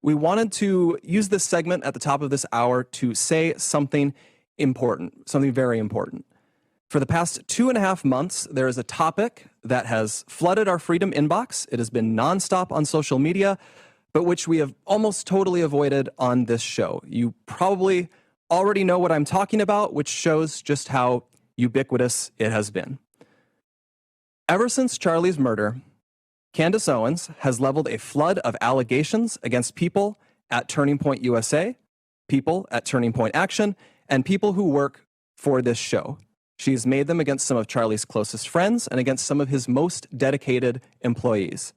we wanted to use this segment at the top of this hour to say something important, something very important. For the past 2.5 months, there is a topic that has flooded our Freedom inbox. It has been nonstop on social media, but which we have almost totally avoided on this show. You probably already know what I'm talking about, which shows just how ubiquitous it has been. Ever since Charlie's murder, Candace Owens has leveled a flood of allegations against people at Turning Point USA, people at Turning Point Action, and people who work for this show. She's made them against some of Charlie's closest friends and against some of his most dedicated employees.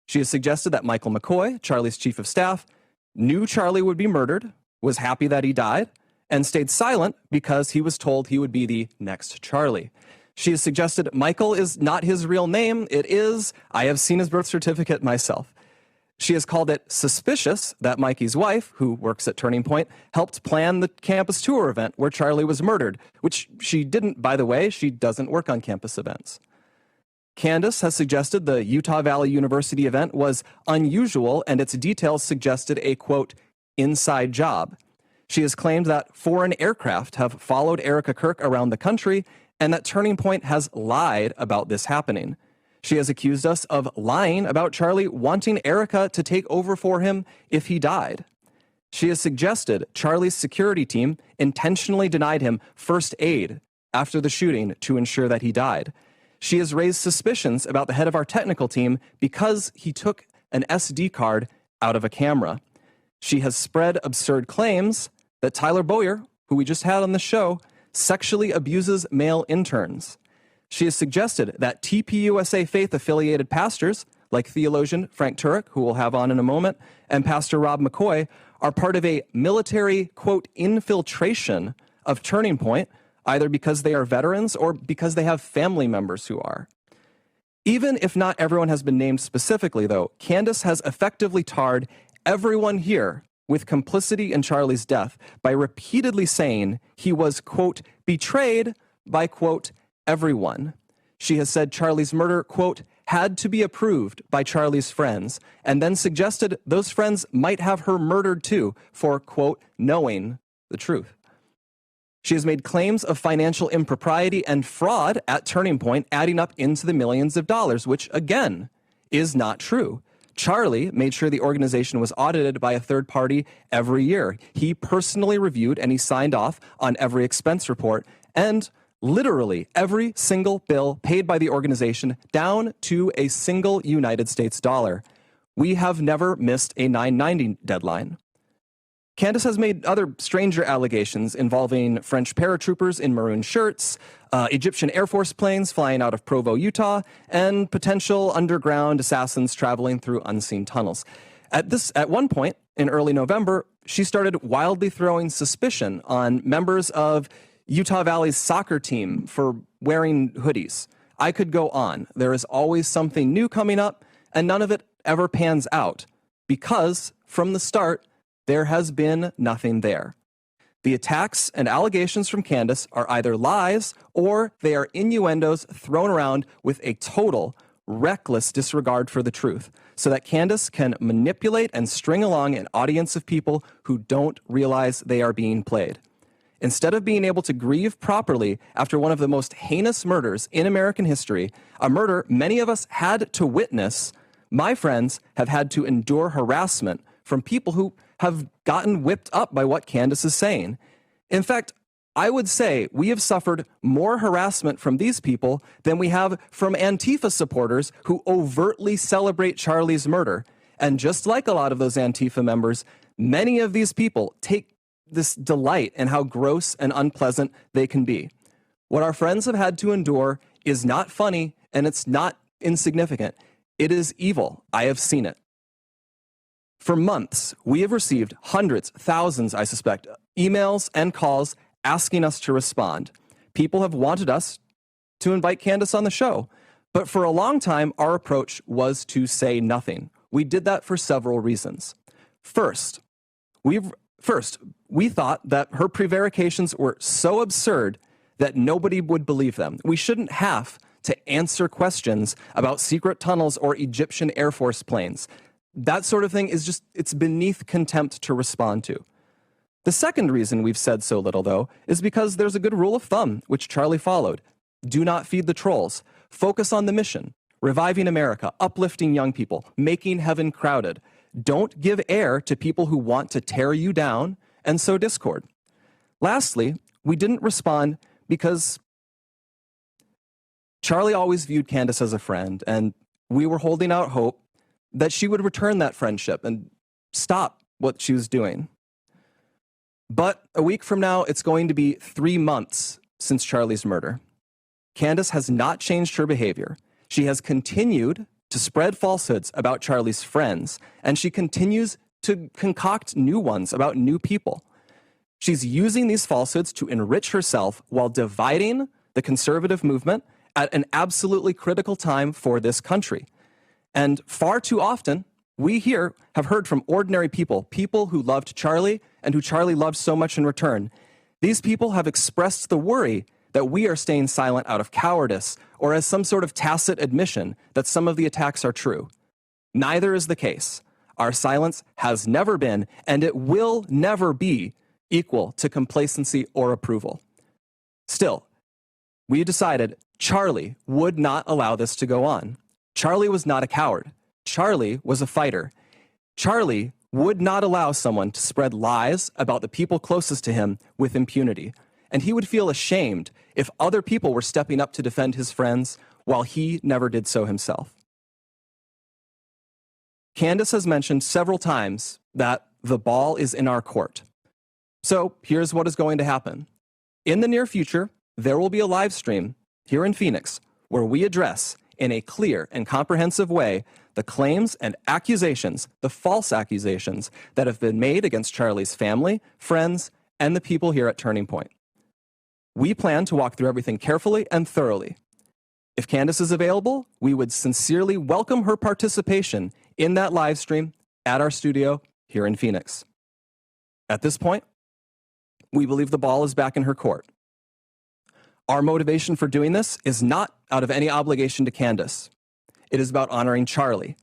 She has suggested that Michael McCoy, Charlie's chief of staff, knew Charlie would be murdered, was happy that he died, and stayed silent because he was told he would be the next Charlie. She has suggested Michael is not his real name. It is. I have seen his birth certificate myself. She has called it suspicious that Mikey's wife, who works at Turning Point, helped plan the campus tour event where Charlie was murdered, which she didn't, by the way. She doesn't work on campus events. Candace has suggested the Utah Valley University event was unusual and its details suggested a, quote, inside job. She has claimed that foreign aircraft have followed Erica Kirk around the country and that Turning Point has lied about this happening. She has accused us of lying about Charlie wanting Erica to take over for him if he died. She has suggested Charlie's security team intentionally denied him first aid after the shooting to ensure that he died. She has raised suspicions about the head of our technical team because he took an SD card out of a camera. She has spread absurd claims that Tyler Boyer, who we just had on the show, sexually abuses male interns. She has suggested that TPUSA faith-affiliated pastors, like theologian Frank Turek, who we'll have on in a moment, and Pastor Rob McCoy, are part of a military, quote, infiltration of Turning Point, either because they are veterans or because they have family members who are. Even if not everyone has been named specifically, though, Candace has effectively tarred everyone here with complicity in Charlie's death by repeatedly saying he was, quote, betrayed by, quote, everyone. She has said Charlie's murder, quote, had to be approved by Charlie's friends, and then suggested those friends might have her murdered too for, quote, knowing the truth. She has made claims of financial impropriety and fraud at Turning Point, adding up into the millions of dollars, which, again, is not true. Charlie made sure the organization was audited by a third party every year. He personally reviewed and he signed off on every expense report, and literally every single bill paid by the organization down to a single United States dollar. We have never missed a 990 deadline. Candace has made other stranger allegations involving French paratroopers in maroon shirts, Egyptian Air Force planes flying out of Provo, Utah, and potential underground assassins traveling through unseen tunnels. At one point in early November, she started wildly throwing suspicion on members of Utah Valley's soccer team for wearing hoodies. I could go on. There is always something new coming up, and none of it ever pans out because, from the start, there has been nothing there. The attacks and allegations from Candace are either lies or they are innuendos thrown around with a total, reckless disregard for the truth, so that Candace can manipulate and string along an audience of people who don't realize they are being played. Instead of being able to grieve properly after one of the most heinous murders in American history, a murder many of us had to witness, my friends have had to endure harassment from people who have gotten whipped up by what Candace is saying. In fact, I would say we have suffered more harassment from these people than we have from Antifa supporters who overtly celebrate Charlie's murder. And just like a lot of those Antifa members, many of these people take this delight in how gross and unpleasant they can be. What our friends have had to endure is not funny, and it's not insignificant. It is evil. I have seen it. For months, we have received hundreds, thousands, I suspect, emails and calls asking us to respond. People have wanted us to invite Candace on the show, but for a long time, our approach was to say nothing. We did that for several reasons. First, we thought that her prevarications were so absurd that nobody would believe them. We shouldn't have to answer questions about secret tunnels or Egyptian Air Force planes. that sort of thing is just, it's beneath contempt to respond to. The second reason we've said so little, though, is because there's a good rule of thumb, which Charlie followed. Do not feed the trolls. Focus on the mission. Reviving America, uplifting young people, making heaven crowded. Don't give air to people who want to tear you down and sow discord. Lastly, we didn't respond because Charlie always viewed Candace as a friend, and we were holding out hope that she would return that friendship and stop what she was doing. But a week from now, it's going to be 3 months since Charlie's murder. Candace has not changed her behavior. She has continued to spread falsehoods about Charlie's friends, and she continues to concoct new ones about new people. She's using these falsehoods to enrich herself while dividing the conservative movement at an absolutely critical time for this country. And far too often, we here have heard from ordinary people, people who loved Charlie and who Charlie loved so much in return. These people have expressed the worry that we are staying silent out of cowardice or as some sort of tacit admission that some of the attacks are true. Neither is the case. Our silence has never been, and it will never be, equal to complacency or approval. Still, we decided Charlie would not allow this to go on. Charlie was not a coward. Charlie was a fighter. Charlie would not allow someone to spread lies about the people closest to him with impunity. And he would feel ashamed if other people were stepping up to defend his friends while he never did so himself. Candace has mentioned several times that the ball is in our court. So here's what is going to happen. In the near future, there will be a live stream here in Phoenix where we address in a clear and comprehensive way the claims and accusations, the false accusations that have been made against Charlie's family, friends, and the people here at Turning Point. We plan to walk through everything carefully and thoroughly. If Candace is available, we would sincerely welcome her participation in that live stream at our studio here in Phoenix. At this point, we believe the ball is back in her court. Our motivation for doing this is not out of any obligation to Candace. It is about honoring Charlie.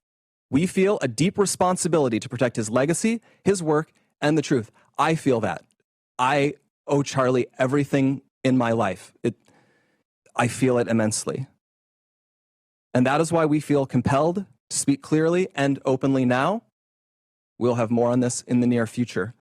We feel a deep responsibility to protect his legacy, his work, and the truth. I feel that. I owe Charlie everything in my life. I feel it immensely. And that is why we feel compelled to speak clearly and openly now. We'll have more on this in the near future.